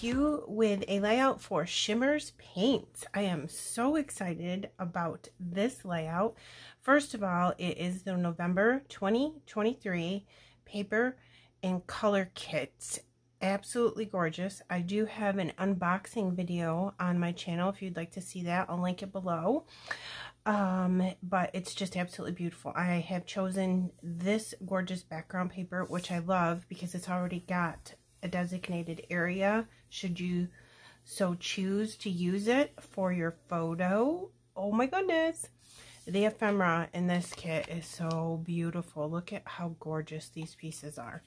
you with a layout for Shimmerz Paints. I am so excited about this layout. First of all, it is the November 2023 paper and color kits. Absolutely gorgeous. I do have an unboxing video on my channel if you'd like to see that. I'll link it below. But it's just absolutely beautiful. I have chosen this gorgeous background paper, which I love because it's already got a designated area should you so choose to use it for your photo. Oh my goodness, the ephemera in this kit is so beautiful. Look at how gorgeous these pieces are.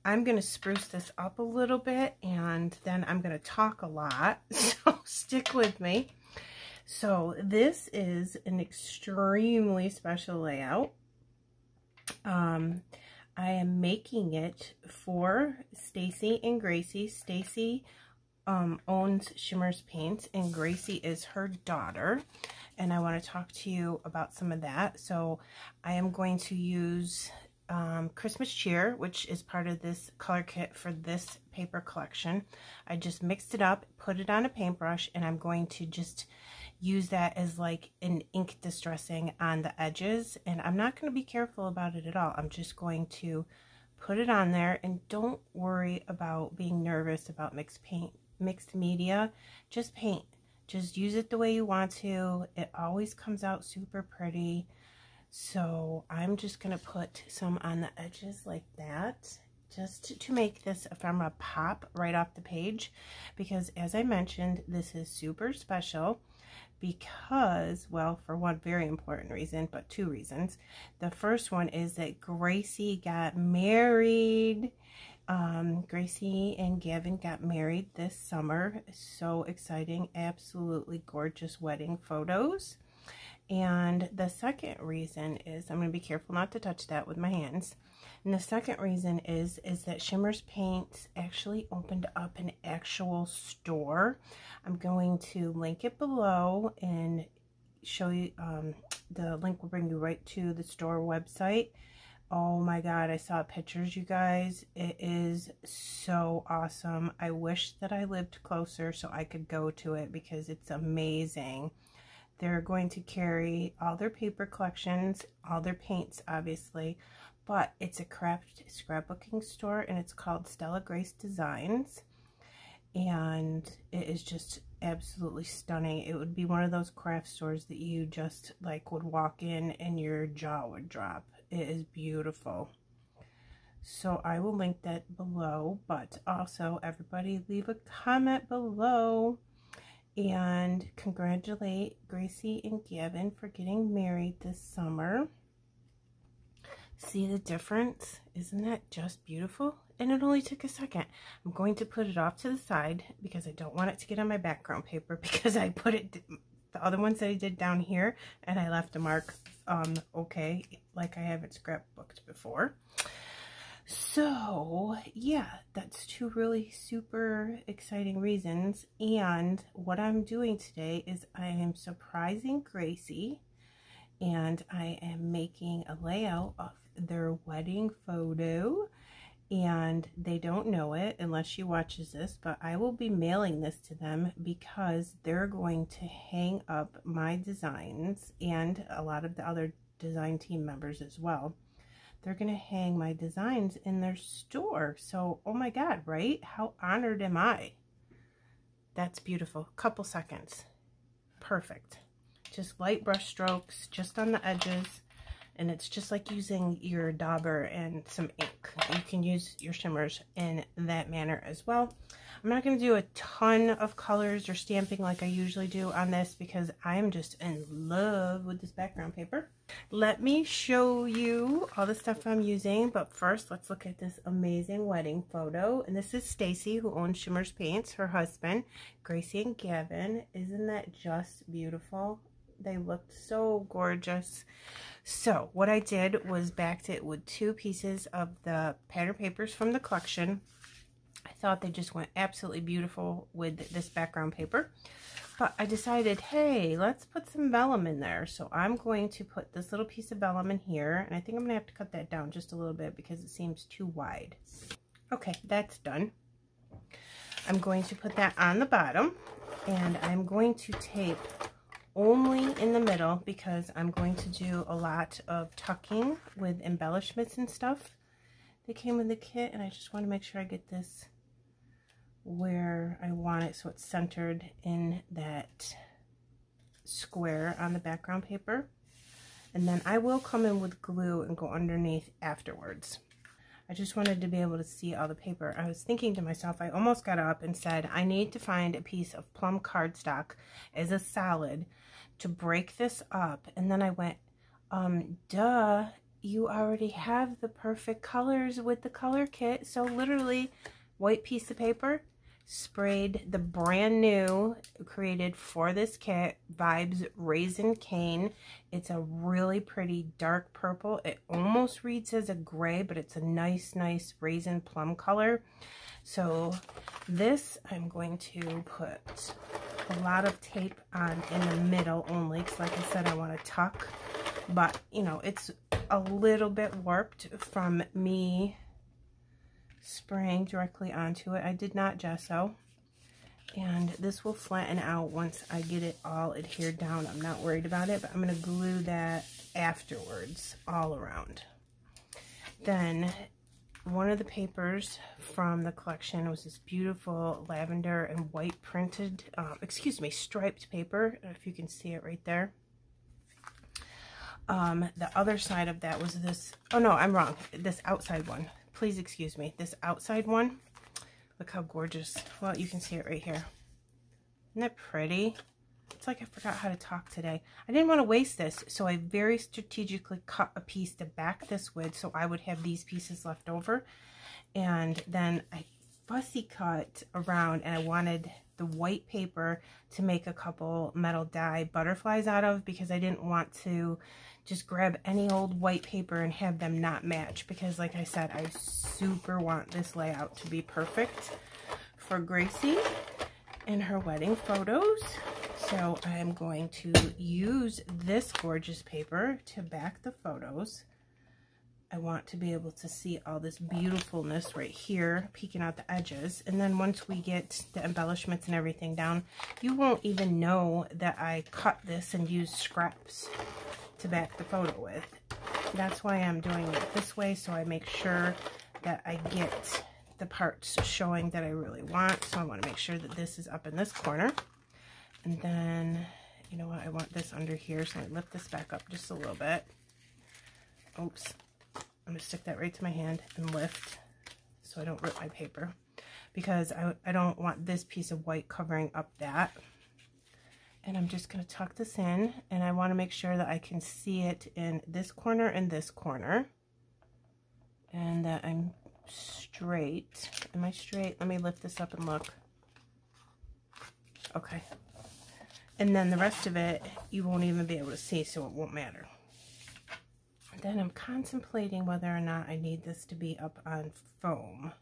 I'm going to spruce this up a little bit and then I'm going to talk a lot, so stick with me. So this is an extremely special layout. I am making it for Stacy and Gracie. Stacy owns Shimmerz Paints and Gracie is her daughter. And I want to talk to you about some of that. So I am going to use Christmas Cheer, which is part of this color kit for this paper collection. I just mixed it up, put it on a paintbrush, and I'm going to just use that as like an ink distressing on the edges. And I'm not going to be careful about it at all. I'm just going to put it on there, and don't worry about being nervous about mixed media. Just paint. Just use it the way you want to. It always comes out super pretty. So I'm just going to put some on the edges like that, just to make this ephemera pop right off the page, because as I mentioned, this is super special because, well, for one very important reason, but two reasons. The first one is that Gracie got married. Gracie and Gavin got married this summer. So exciting, absolutely gorgeous wedding photos. And the second reason is, I'm going to be careful not to touch that with my hands. And the second reason is that Shimmerz Paints actually opened up an actual store. I'm going to link it below and show you, the link will bring you right to the store website. Oh my God, I saw pictures, you guys. It is so awesome. I wish that I lived closer so I could go to it because it's amazing. They're going to carry all their paper collections, all their paints, obviously, but it's a craft scrapbooking store, and it's called Stella Grace Designs, and it is just absolutely stunning. It would be one of those craft stores that you just like would walk in and your jaw would drop. It is beautiful. So I will link that below, but also everybody leave a comment below and congratulate Gracie and Gavin for getting married this summer. See the difference? Isn't that just beautiful? And it only took a second. I'm going to put it off to the side because I don't want it to get on my background paper, because I put it, the other ones that I did down here, and I left a mark, okay, like I haven't scrapbooked before. So yeah, that's two really super exciting reasons. And what I'm doing today is I am surprising Gracie, and I am making a layout of their wedding photo, and they don't know it unless she watches this, but I will be mailing this to them because they're going to hang up my designs, and a lot of the other design team members as well. They're going to hang my designs in their store. So, oh my God, right? How honored am I? That's beautiful. Couple seconds. Perfect. Just light brush strokes, just on the edges. And it's just like using your dauber and some ink. You can use your shimmers in that manner as well. I'm not going to do a ton of colors or stamping like I usually do on this because I'm just in love with this background paper. Let me show you all the stuff I'm using, but first let's look at this amazing wedding photo. And this is Stacy, who owns Shimmerz Paints, her husband, Gracie and Gavin. Isn't that just beautiful? They looked so gorgeous. So what I did was backed it with two pieces of the pattern papers from the collection. I thought they just went absolutely beautiful with this background paper. But I decided, hey, let's put some vellum in there. So I'm going to put this little piece of vellum in here. And I think I'm going to have to cut that down just a little bit because it seems too wide. Okay, that's done. I'm going to put that on the bottom, and I'm going to tape only in the middle because I'm going to do a lot of tucking with embellishments and stuff that came with the kit, and I just want to make sure I get this where I want it so it's centered in that square on the background paper. And then I will come in with glue and go underneath afterwards. I just wanted to be able to see all the paper. I was thinking to myself, I almost got up and said, I need to find a piece of plum cardstock as a solid to break this up. And then I went, duh, you already have the perfect colors with the color kit. So literally, white piece of paper, sprayed the brand new, created for this kit, Vibes Raisin Cane. It's a really pretty dark purple. It almost reads as a gray, but it's a nice raisin plum color. So this, I'm going to put a lot of tape on in the middle only, because like I said, I want to tuck, but you know, it's a little bit warped from me spraying directly onto it. I did not gesso, and this will flatten out once I get it all adhered down. I'm not worried about it, but I'm going to glue that afterwards all around. Then one of the papers from the collection was this beautiful lavender and white printed, striped paper, if you can see it right there. The other side of that was this, oh no, I'm wrong, this outside one. Please excuse me, this outside one. Look how gorgeous. Well, you can see it right here. Isn't that pretty? It's like I forgot how to talk today. I didn't want to waste this, so I very strategically cut a piece to back this with, so I would have these pieces left over. And then I fussy cut around, and I wanted the white paper to make a couple metal die butterflies out of, because I didn't want to just grab any old white paper and have them not match, because like I said, I super want this layout to be perfect for Gracie in her wedding photos. So I'm going to use this gorgeous paper to back the photos. I want to be able to see all this beautifulness right here peeking out the edges. And then once we get the embellishments and everything down, you won't even know that I cut this and used scraps to back the photo with. That's why I'm doing it this way, so I make sure that I get the parts showing that I really want. So I want to make sure that this is up in this corner. And then, you know what, I want this under here, so I lift this back up just a little bit. Oops. I'm going to stick that right to my hand and lift so I don't rip my paper, because I don't want this piece of white covering up that. And I'm just going to tuck this in, and I want to make sure that I can see it in this corner and this corner, and that I'm straight. Am I straight? Let me lift this up and look. Okay. And then the rest of it, you won't even be able to see, so it won't matter. Then I'm contemplating whether or not I need this to be up on foam.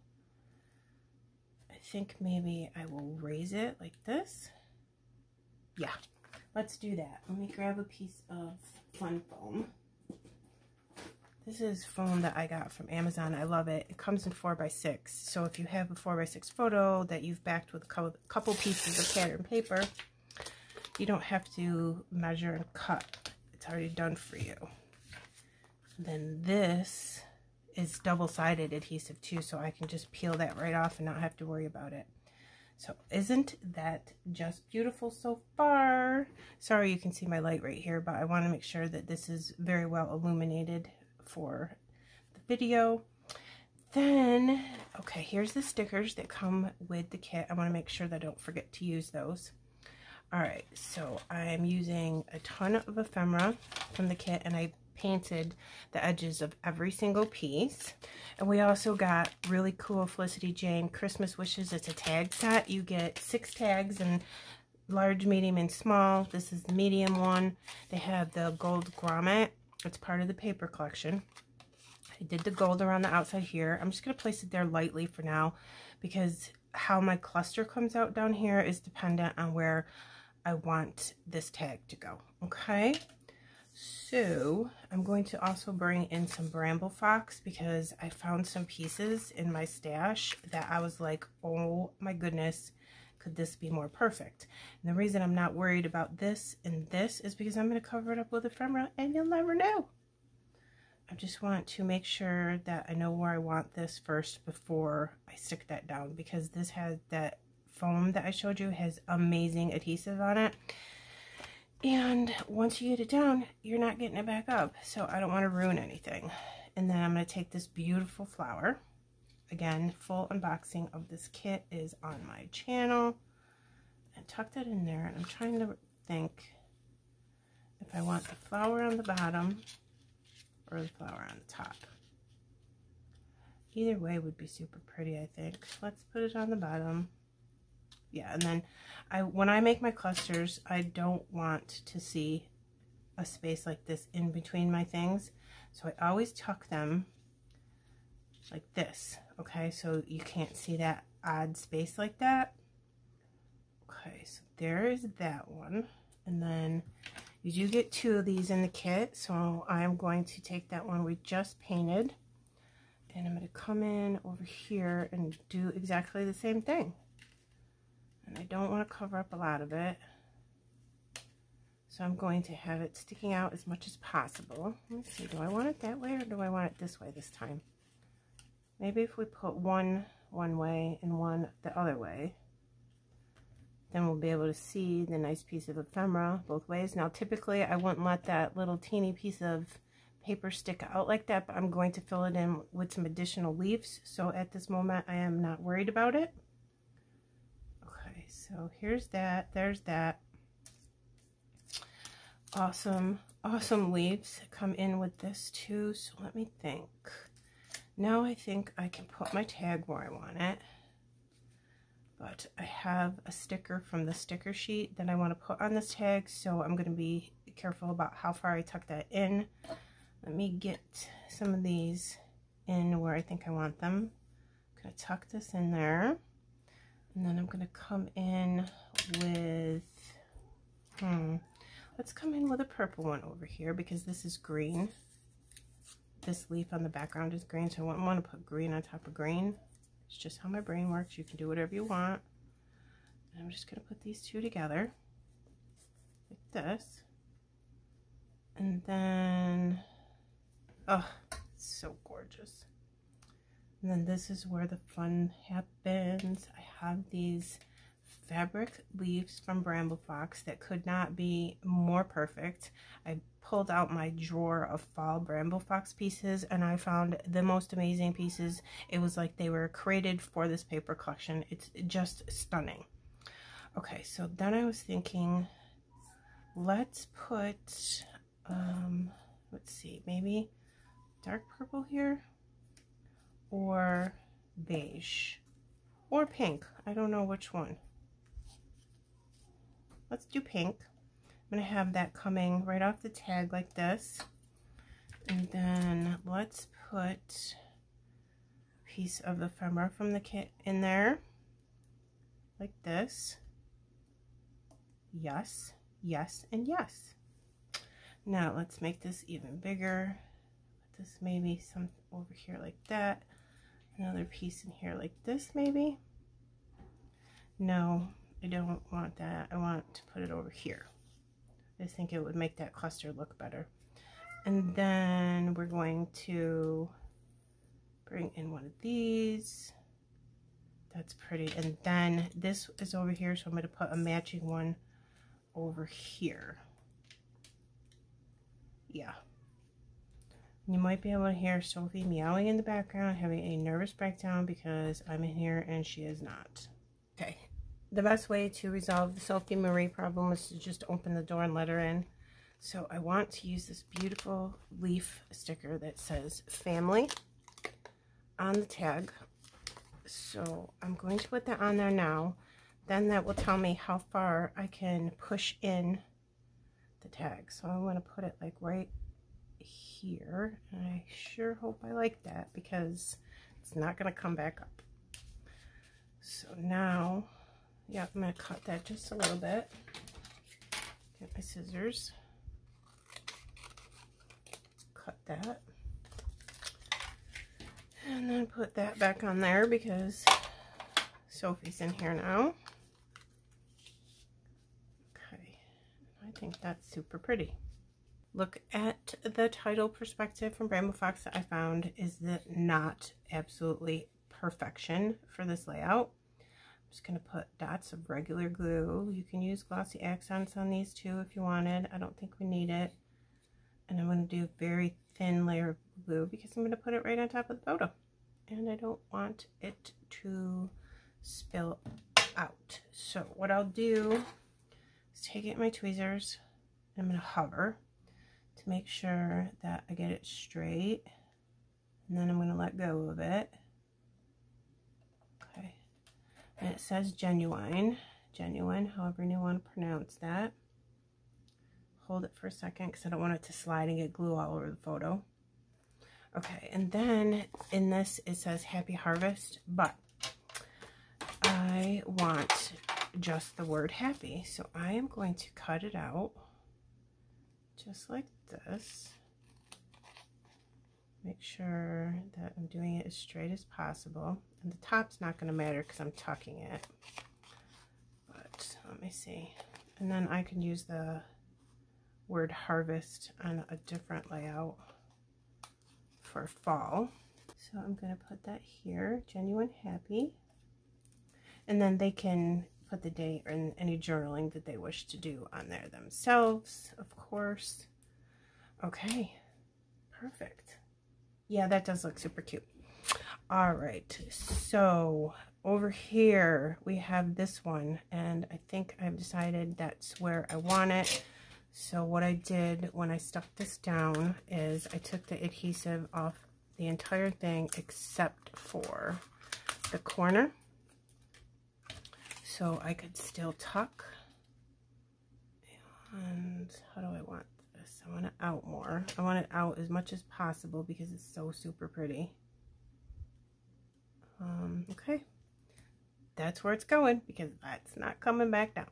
I think maybe I will raise it like this. Yeah, let's do that. Let me grab a piece of fun foam. This is foam that I got from Amazon. I love it. It comes in 4x6. So if you have a 4x6 photo that you've backed with a couple pieces of pattern paper, you don't have to measure and cut. It's already done for you. Then this is double-sided adhesive too, so I can just peel that right off and not have to worry about it. So isn't that just beautiful so far? Sorry you can see my light right here, but I want to make sure that this is very well illuminated for the video. Then, okay, here's the stickers that come with the kit. I want to make sure that I don't forget to use those. Alright, so I'm using a ton of ephemera from the kit, and I painted the edges of every single piece. And we also got really cool Felicity Jane Christmas Wishes. It's a tag set. You get 6 tags in large, medium, and small. This is the medium one. They have the gold grommet. It's part of the paper collection. I did the gold around the outside here. I'm just going to place it there lightly for now, because how my cluster comes out down here is dependent on where I want this tag to go. Okay, So I'm going to also bring in some Bramble Fox because I found some pieces in my stash that I was like, oh my goodness, could this be more perfect? And the reason I'm not worried about this and this is because I'm going to cover it up with ephemera and you'll never know. I just want to make sure that I know where I want this first before I stick that down, because this has that foam that I showed you has amazing adhesive on it. And once you get it down, you're not getting it back up. So I don't want to ruin anything. And then I'm going to take this beautiful flower. Again, full unboxing of this kit is on my channel. And tuck that in there. And I'm trying to think if I want the flower on the bottom or the flower on the top. Either way would be super pretty, I think. Let's put it on the bottom. Yeah, and then when I make my clusters, I don't want to see a space like this in between my things. So I always tuck them like this, okay? So you can't see that odd space like that. Okay, so there is that one. And then you do get 2 of these in the kit, so I'm going to take that one we just painted, and I'm going to come in over here and do exactly the same thing. And I don't want to cover up a lot of it, so I'm going to have it sticking out as much as possible. Let me see, do I want it that way or do I want it this way this time? Maybe if we put one way and one the other way, then we'll be able to see the nice piece of ephemera both ways. Now, typically, I wouldn't let that little teeny piece of paper stick out like that, but I'm going to fill it in with some additional leaves. So at this moment, I am not worried about it. Okay, so here's that. There's that. Awesome, awesome leaves come in with this too. So let me think. Now I think I can put my tag where I want it. But I have a sticker from the sticker sheet that I want to put on this tag, so I'm going to be careful about how far I tuck that in. Let me get some of these in where I think I want them. I'm going to tuck this in there, and then I'm going to come in with, let's come in with a purple one over here because this is green. This leaf on the background is green, so I wouldn't want to put green on top of green. It's just how my brain works. You can do whatever you want. And I'm just going to put these 2 together like this. And then, oh, it's so gorgeous. And then this is where the fun happens. I have these fabric leaves from Bramble Fox that could not be more perfect. I pulled out my drawer of fall Bramble Fox pieces and I found the most amazing pieces. It was like they were created for this paper collection. It's just stunning. Okay, so then I was thinking, let's put, let's see, maybe dark purple here or beige or pink. I don't know which one. Let's do pink. I'm going to have that coming right off the tag like this. And then let's put a piece of ephemera from the kit in there. Like this. Yes, yes, and yes. Now let's make this even bigger. Put this maybe some over here like that. Another piece in here like this maybe. No, I don't want that. I want to put it over here. I just think it would make that cluster look better. And then we're going to bring in one of these. That's pretty. And then this is over here, so I'm going to put a matching one over here. Yeah. You might be able to hear Sophie meowing in the background, having a nervous breakdown because I'm in here and she is not. Okay. The best way to resolve the Sophie Marie problem is to just open the door and let her in. So I want to use this beautiful leaf sticker that says family on the tag. So I'm going to put that on there now. Then that will tell me how far I can push in the tag. So I want to put it like right here. And I sure hope I like that because it's not going to come back up. So now, yeah, I'm going to cut that just a little bit. Get my scissors. that. And then put that back on there because Sophie's in here now. Okay, I think that's super pretty. Look at the title perspective from Bramble Fox that I found is not absolutely perfection for this layout. I'm just going to put dots of regular glue. You can use glossy accents on these too if you wanted. I don't think we need it. And I'm going to do a very thin layer of glue because I'm going to put it right on top of the photo. And I don't want it to spill out. So what I'll do is take it in my tweezers and I'm going to hover to make sure that I get it straight, and then I'm going to let go of it. Okay, and it says genuine, however you want to pronounce that. Hold it for a second because I don't want it to slide and get glue all over the photo. Okay, and then in this it says Happy Harvest, but I want just the word happy, so I am going to cut it out just like this. Make sure that I'm doing it as straight as possible, and the top's not going to matter because I'm tucking it, but let me see. And then I can use the word harvest on a different layout for fall. So I'm going to put that here, genuine happy, and then they can put the date and any journaling that they wish to do on there themselves, of course. Okay, perfect. Yeah, that does look super cute. All right, so over here we have this one, and I think I've decided that's where I want it. So what I did when I stuck this down is I took the adhesive off the entire thing except for the corner, so I could still tuck. And how do I want this? I want it out more. I want it out as much as possible because it's so super pretty. Okay, that's where it's going because that's not coming back down.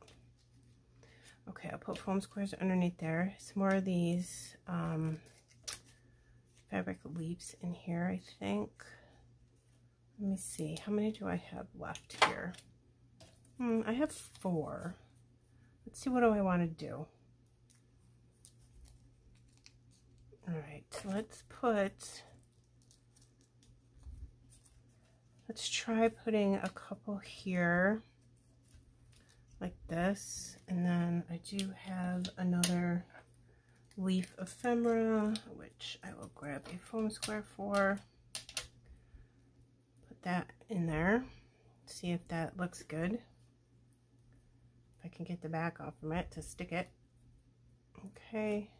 Okay, I'll put foam squares underneath there. Some more of these fabric leaves in here, I think. Let me see, how many do I have left here? I have 4. Let's see, what do I want to do? All right, let's try putting a couple here like this, and then I do have another leaf ephemera, which I will grab a foam square for. Put that in there, see if that looks good. If I can get the back off from it to stick it. Okay.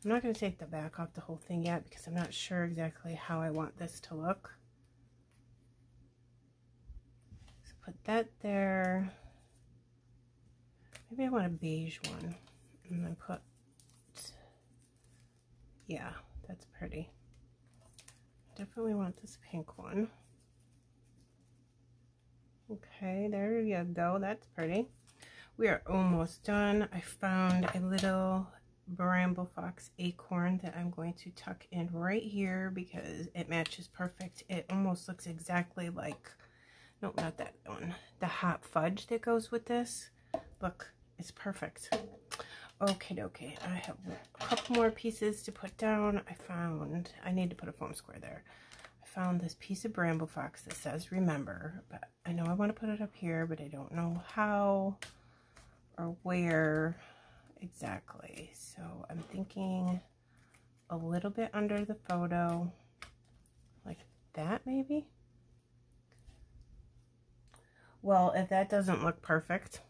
I'm not going to take the back off the whole thing yet because I'm not sure exactly how I want this to look. So put that there. Maybe I want a beige one. And then put, yeah, that's pretty. Definitely want this pink one. Okay, there you go. That's pretty. We are almost done. I found a little Bramble Fox acorn that I'm going to tuck in right here because it matches perfect. It almost looks exactly like, nope, not that one, the hot fudge that goes with this. Look, it's perfect. Okay, dokie. I have a couple more pieces to put down. I need to put a foam square there. I found this piece of Bramble Fox that says remember, but I know I want to put it up here, but I don't know how or where exactly. So I'm thinking a little bit under the photo, like that maybe. Well, if that doesn't look perfect,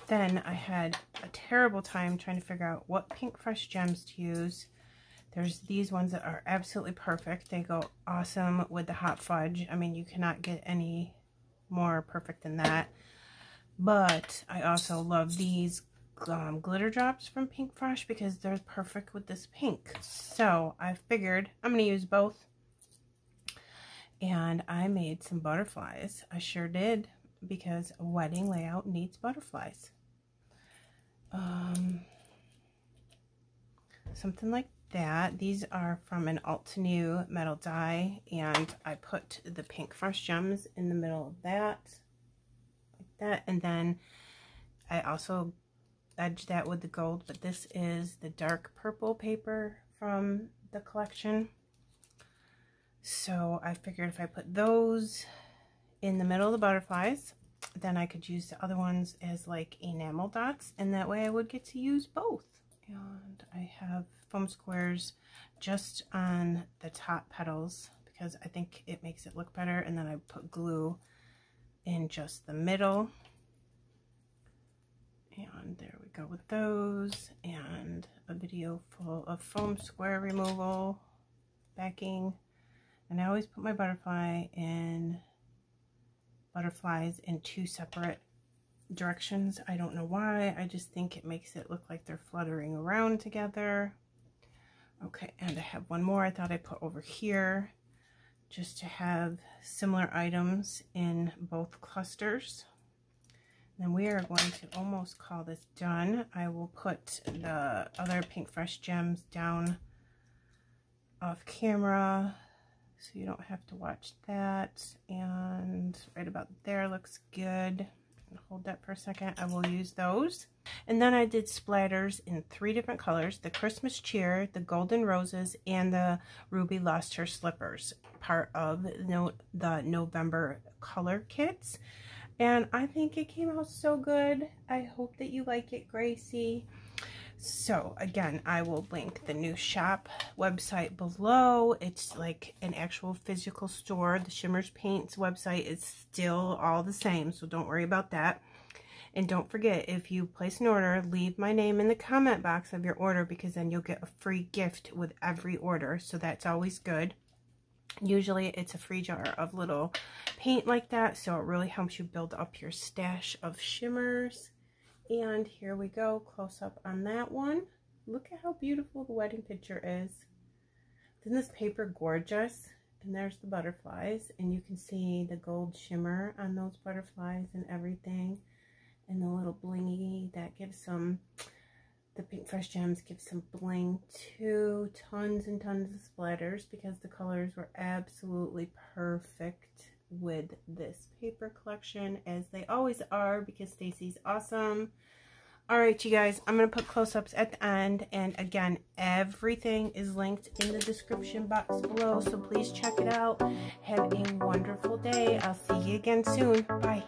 then I had a terrible time trying to figure out what pink fresh gems to use. There's these ones that are absolutely perfect. They go awesome with the hot fudge. I mean, you cannot get any more perfect than that. But I also love these glitter drops from Pink Fresh because they're perfect with this pink. So I figured I'm going to use both. And I made some butterflies. I sure did, because a wedding layout needs butterflies. something like that. These are from an alt-to-new metal die, and I put the pink fresh gems in the middle of that, like that, and then I also edged that with the gold, but this is the dark purple paper from the collection. So I figured if I put those in the middle of the butterflies, then I could use the other ones as like enamel dots, and that way I would get to use both. And I have foam squares just on the top petals because I think it makes it look better, and then I put glue in just the middle. And there we go with those, and a video full of foam square removal, backing. And I always put my butterflies in two separate directions. I don't know why. I just think it makes it look like they're fluttering around together. Okay, and I have one more I thought I'd put over here just to have similar items in both clusters. And we are going to almost call this done. I will put the other pink fresh gems down off camera so you don't have to watch that. And right about there looks good. Hold that for a second. I will use those. And then I did splatters in 3 different colors: the Christmas Cheer, the Golden Roses, and the Ruby Lost Her Slippers, part of the November color kits. And I think it came out so good. I hope that you like it, Gracie. So again, I will link the new shop website below. It's like an actual physical store. The Shimmerz Paints website is still all the same, so don't worry about that. And don't forget, if you place an order, leave my name in the comment box of your order, because then you'll get a free gift with every order. So that's always good. Usually it's a free jar of little paint like that, so it really helps you build up your stash of shimmers. And here we go, close up on that one. Look at how beautiful the wedding picture is. Isn't this paper gorgeous? And there's the butterflies, and you can see the gold shimmer on those butterflies and everything, and the little blingy that gives some, the pink fresh gems give some bling too. Tons and tons of splatters because the colors were absolutely perfect with this paper collection, as they always are, because Stacy's awesome. All right, you guys, I'm going to put close-ups at the end, and again, everything is linked in the description box below, so please check it out. Have a wonderful day. I'll see you again soon. Bye.